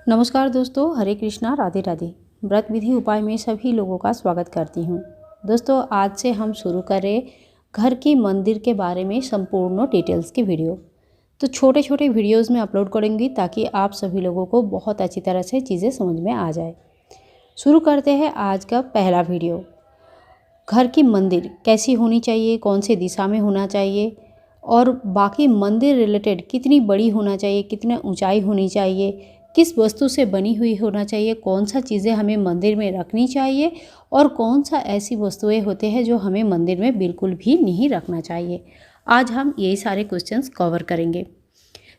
नमस्कार दोस्तों, हरे कृष्णा, राधे राधे। व्रत विधि उपाय में सभी लोगों का स्वागत करती हूँ। दोस्तों, आज से हम शुरू करें घर की मंदिर के बारे में संपूर्ण डिटेल्स की वीडियो। तो छोटे छोटे वीडियोस में अपलोड करूँगी ताकि आप सभी लोगों को बहुत अच्छी तरह से चीज़ें समझ में आ जाए। शुरू करते हैं आज का पहला वीडियो। घर की मंदिर कैसी होनी चाहिए, कौन सी दिशा में होना चाहिए और बाकी मंदिर रिलेटेड कितनी बड़ी होना चाहिए, कितनी ऊंचाई होनी चाहिए, किस वस्तु से बनी हुई होना चाहिए, कौन सा चीज़ें हमें मंदिर में रखनी चाहिए और कौन सा ऐसी वस्तुएं होते हैं जो हमें मंदिर में बिल्कुल भी नहीं रखना चाहिए। आज हम यही सारे क्वेश्चंस कवर करेंगे।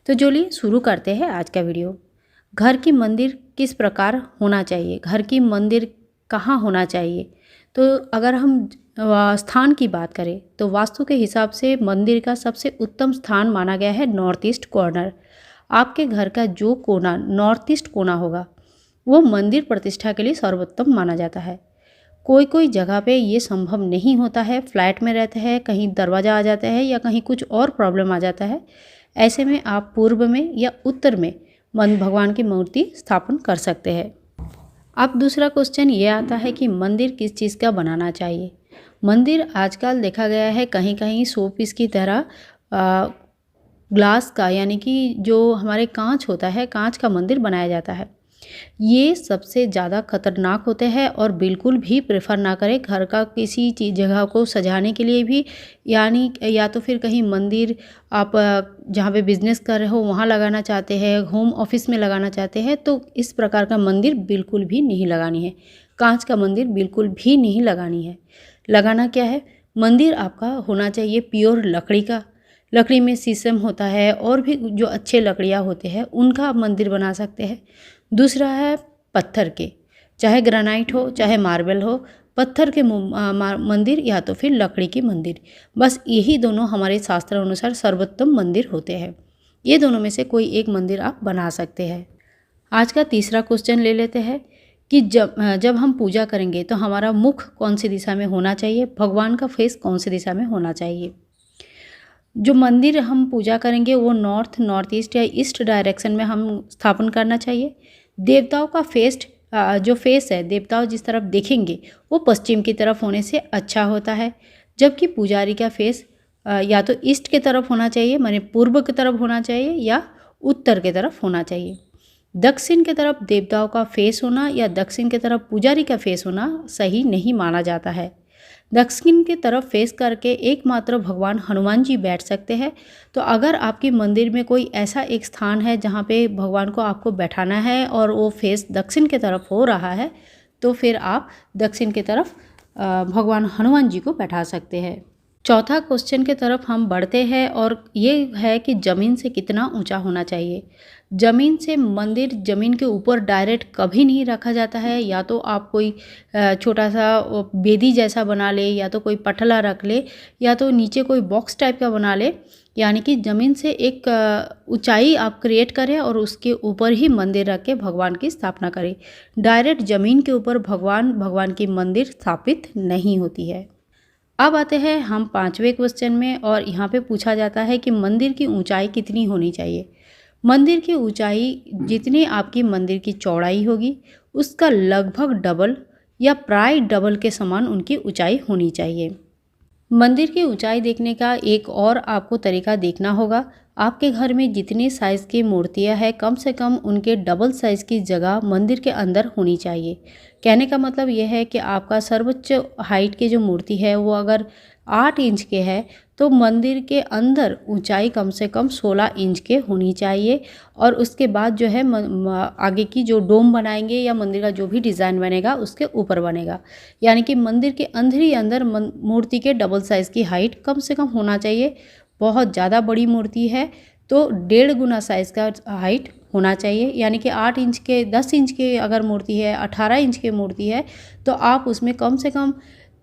तो चलिए शुरू करते हैं आज का वीडियो। घर की मंदिर किस प्रकार होना चाहिए, घर की मंदिर कहाँ होना चाहिए। तो अगर हम स्थान की बात करें तो वास्तु के हिसाब से मंदिर का सबसे उत्तम स्थान माना गया है नॉर्थ ईस्ट कॉर्नर। आपके घर का जो कोना नॉर्थ ईस्ट कोना होगा वो मंदिर प्रतिष्ठा के लिए सर्वोत्तम माना जाता है। कोई कोई जगह पे ये संभव नहीं होता है, फ्लैट में रहते हैं, कहीं दरवाज़ा आ जाता है या कहीं कुछ और प्रॉब्लम आ जाता है। ऐसे में आप पूर्व में या उत्तर में भगवान की मूर्ति स्थापन कर सकते हैं। अब दूसरा क्वेश्चन ये आता है कि मंदिर किस चीज़ का बनाना चाहिए। मंदिर आजकल देखा गया है कहीं कहीं शो पीस की तरह ग्लास का, यानी कि जो हमारे कांच होता है, कांच का मंदिर बनाया जाता है। ये सबसे ज़्यादा खतरनाक होते हैं और बिल्कुल भी प्रेफर ना करें घर का किसी चीज़ जगह को सजाने के लिए भी। यानी या तो फिर कहीं मंदिर आप जहाँ पे बिजनेस कर रहे हो वहाँ लगाना चाहते हैं, होम ऑफिस में लगाना चाहते हैं, तो इस प्रकार का मंदिर बिल्कुल भी नहीं लगानी है। कांच का मंदिर बिल्कुल भी नहीं लगानी है। लगाना क्या है, मंदिर आपका होना चाहिए प्योर लकड़ी का। लकड़ी में शीशम होता है और भी जो अच्छे लकड़ियाँ होते हैं उनका आप मंदिर बना सकते हैं। दूसरा है पत्थर के, चाहे ग्रेनाइट हो चाहे मार्बल हो, पत्थर के मंदिर या तो फिर लकड़ी की मंदिर, बस यही दोनों हमारे शास्त्र अनुसार सर्वोत्तम मंदिर होते हैं। ये दोनों में से कोई एक मंदिर आप बना सकते हैं। आज का तीसरा क्वेश्चन ले लेते हैं कि जब हम पूजा करेंगे तो हमारा मुख कौन सी दिशा में होना चाहिए, भगवान का फेस कौन सी दिशा में होना चाहिए। जो मंदिर हम पूजा करेंगे वो नॉर्थ ईस्ट या ईस्ट डायरेक्शन में हम स्थापन करना चाहिए। देवताओं का जो फेस है, देवताओं जिस तरफ देखेंगे वो पश्चिम की तरफ होने से अच्छा होता है, जबकि पुजारी का फेस या तो ईस्ट की तरफ होना चाहिए, माने पूर्व की तरफ होना चाहिए, या उत्तर की तरफ होना चाहिए। दक्षिण की तरफ देवताओं का फेस होना या दक्षिण की तरफ पुजारी का फेस होना सही नहीं माना जाता है। दक्षिण की तरफ फेस करके एकमात्र भगवान हनुमान जी बैठ सकते हैं। तो अगर आपके मंदिर में कोई ऐसा एक स्थान है जहाँ पे भगवान को आपको बैठाना है और वो फेस दक्षिण की तरफ हो रहा है, तो फिर आप दक्षिण की तरफ भगवान हनुमान जी को बैठा सकते हैं। चौथा क्वेश्चन की तरफ हम बढ़ते हैं और ये है कि ज़मीन से कितना ऊंचा होना चाहिए। ज़मीन से मंदिर ज़मीन के ऊपर डायरेक्ट कभी नहीं रखा जाता है। या तो आप कोई छोटा सा बेदी जैसा बना ले, या तो कोई पटला रख ले, या तो नीचे कोई बॉक्स टाइप का बना ले। यानी कि ज़मीन से एक ऊंचाई आप क्रिएट करें और उसके ऊपर ही मंदिर रख के भगवान की स्थापना करें। डायरेक्ट ज़मीन के ऊपर भगवान की मंदिर स्थापित नहीं होती है। अब आते हैं हम पांचवें क्वेश्चन में, और यहाँ पे पूछा जाता है कि मंदिर की ऊंचाई कितनी होनी चाहिए। मंदिर की ऊंचाई जितनी आपकी मंदिर की चौड़ाई होगी उसका लगभग डबल या प्राय डबल के समान उनकी ऊंचाई होनी चाहिए। मंदिर की ऊंचाई देखने का एक और आपको तरीका देखना होगा। आपके घर में जितनी साइज़ की मूर्तियां हैं कम से कम उनके डबल साइज़ की जगह मंदिर के अंदर होनी चाहिए। कहने का मतलब यह है कि आपका सर्वोच्च हाइट की जो मूर्ति है वो अगर 8 इंच के है तो मंदिर के अंदर ऊंचाई कम से कम 16 इंच के होनी चाहिए। और उसके बाद जो है आगे की जो डोम बनाएंगे या मंदिर का जो भी डिज़ाइन बनेगा उसके ऊपर बनेगा। यानी कि मंदिर के अंदर ही अंदर मूर्ति के डबल साइज़ की हाइट कम से कम होना चाहिए। बहुत ज़्यादा बड़ी मूर्ति है तो 1.5 गुना साइज़ का हाइट होना चाहिए। यानी कि 8 इंच के 10 इंच के अगर मूर्ति है, 18 इंच की मूर्ति है, तो आप उसमें कम से कम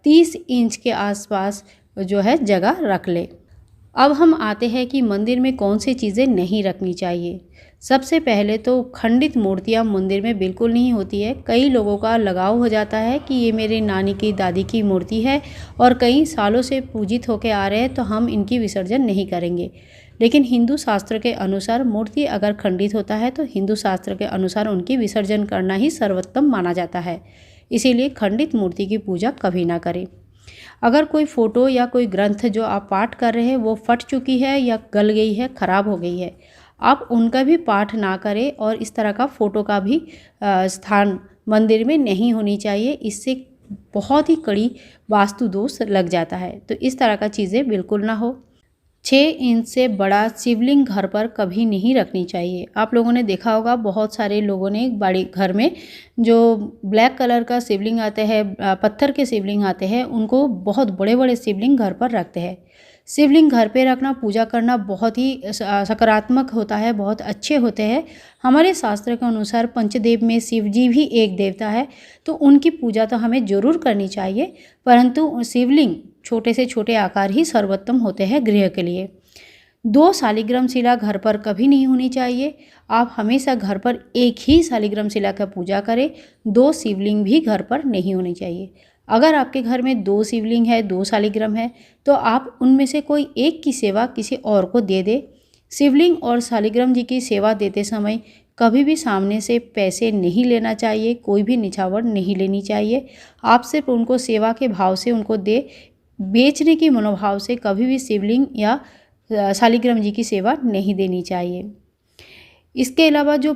30 इंच के आसपास जो है जगह रख ले। अब हम आते हैं कि मंदिर में कौन सी चीज़ें नहीं रखनी चाहिए। सबसे पहले तो खंडित मूर्तियाँ मंदिर में बिल्कुल नहीं होती है। कई लोगों का लगाव हो जाता है कि ये मेरी नानी की दादी की मूर्ति है और कई सालों से पूजित होकर आ रहे हैं तो हम इनकी विसर्जन नहीं करेंगे। लेकिन हिंदू शास्त्र के अनुसार मूर्ति अगर खंडित होता है तो हिंदू शास्त्र के अनुसार उनकी विसर्जन करना ही सर्वोत्तम माना जाता है। इसीलिए खंडित मूर्ति की पूजा कभी ना करें। अगर कोई फ़ोटो या कोई ग्रंथ जो आप पाठ कर रहे हैं वो फट चुकी है या गल गई है, ख़राब हो गई है, आप उनका भी पाठ ना करें और इस तरह का फ़ोटो का भी स्थान मंदिर में नहीं होनी चाहिए। इससे बहुत ही कड़ी वास्तु दोष लग जाता है। तो इस तरह का चीज़ें बिल्कुल ना हो। 6 इंच से बड़ा शिवलिंग घर पर कभी नहीं रखनी चाहिए। आप लोगों ने देखा होगा बहुत सारे लोगों ने बड़े घर में जो ब्लैक कलर का शिवलिंग आते हैं, पत्थर के शिवलिंग आते हैं, उनको बहुत बड़े बड़े शिवलिंग घर पर रखते हैं। शिवलिंग घर पे रखना, पूजा करना बहुत ही सकारात्मक होता है, बहुत अच्छे होते हैं। हमारे शास्त्र के अनुसार पंचदेव में शिव जी भी एक देवता है, तो उनकी पूजा तो हमें ज़रूर करनी चाहिए, परंतु शिवलिंग छोटे से छोटे आकार ही सर्वोत्तम होते हैं गृह के लिए। 2 शालिग्राम शिला घर पर कभी नहीं होनी चाहिए। आप हमेशा घर पर एक ही शालिग्राम शिला का पूजा करें। 2 शिवलिंग भी घर पर नहीं होनी चाहिए। अगर आपके घर में 2 शिवलिंग है, 2 शालिग्राम है, तो आप उनमें से कोई एक की सेवा किसी और को दे दे। शिवलिंग और शालिग्राम जी की सेवा देते समय कभी भी सामने से पैसे नहीं लेना चाहिए, कोई भी निछावर नहीं लेनी चाहिए। आप सिर्फ उनको सेवा के भाव से उनको दे, बेचने की मनोभाव से कभी भी शिवलिंग या शालिग्राम जी की सेवा नहीं देनी चाहिए। इसके अलावा जो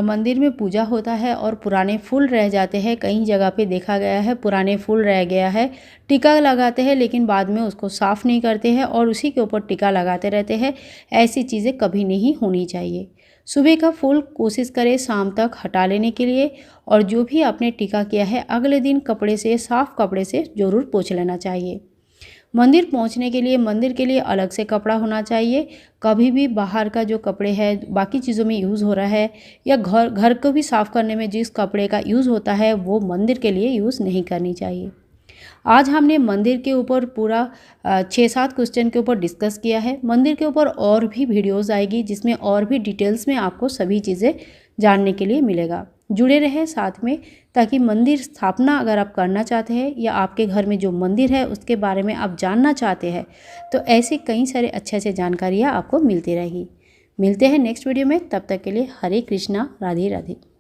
मंदिर में पूजा होता है और पुराने फूल रह जाते हैं, कई जगह पे देखा गया है पुराने फूल रह गया है, टीका लगाते हैं लेकिन बाद में उसको साफ़ नहीं करते हैं और उसी के ऊपर टीका लगाते रहते हैं। ऐसी चीज़ें कभी नहीं होनी चाहिए। सुबह का फूल कोशिश करें शाम तक हटा लेने के लिए, और जो भी आपने टीका किया है अगले दिन कपड़े से, साफ़ कपड़े से ज़रूर पोंछ लेना चाहिए। मंदिर पहुंचने के लिए मंदिर के लिए अलग से कपड़ा होना चाहिए। कभी भी बाहर का जो कपड़े हैं बाकी चीज़ों में यूज़ हो रहा है, या घर को भी साफ़ करने में जिस कपड़े का यूज़ होता है वो मंदिर के लिए यूज़ नहीं करनी चाहिए। आज हमने मंदिर के ऊपर पूरा 6-7 क्वेश्चन के ऊपर डिस्कस किया है। मंदिर के ऊपर और भी वीडियोज़ आएगी जिसमें और भी डिटेल्स में आपको सभी चीज़ें जानने के लिए मिलेगा। जुड़े रहें साथ में, ताकि मंदिर स्थापना अगर आप करना चाहते हैं या आपके घर में जो मंदिर है उसके बारे में आप जानना चाहते हैं, तो ऐसे कई सारे अच्छे जानकारियाँ आपको मिलती रहेगी। मिलते हैं नेक्स्ट वीडियो में, तब तक के लिए हरे कृष्णा, राधे राधे।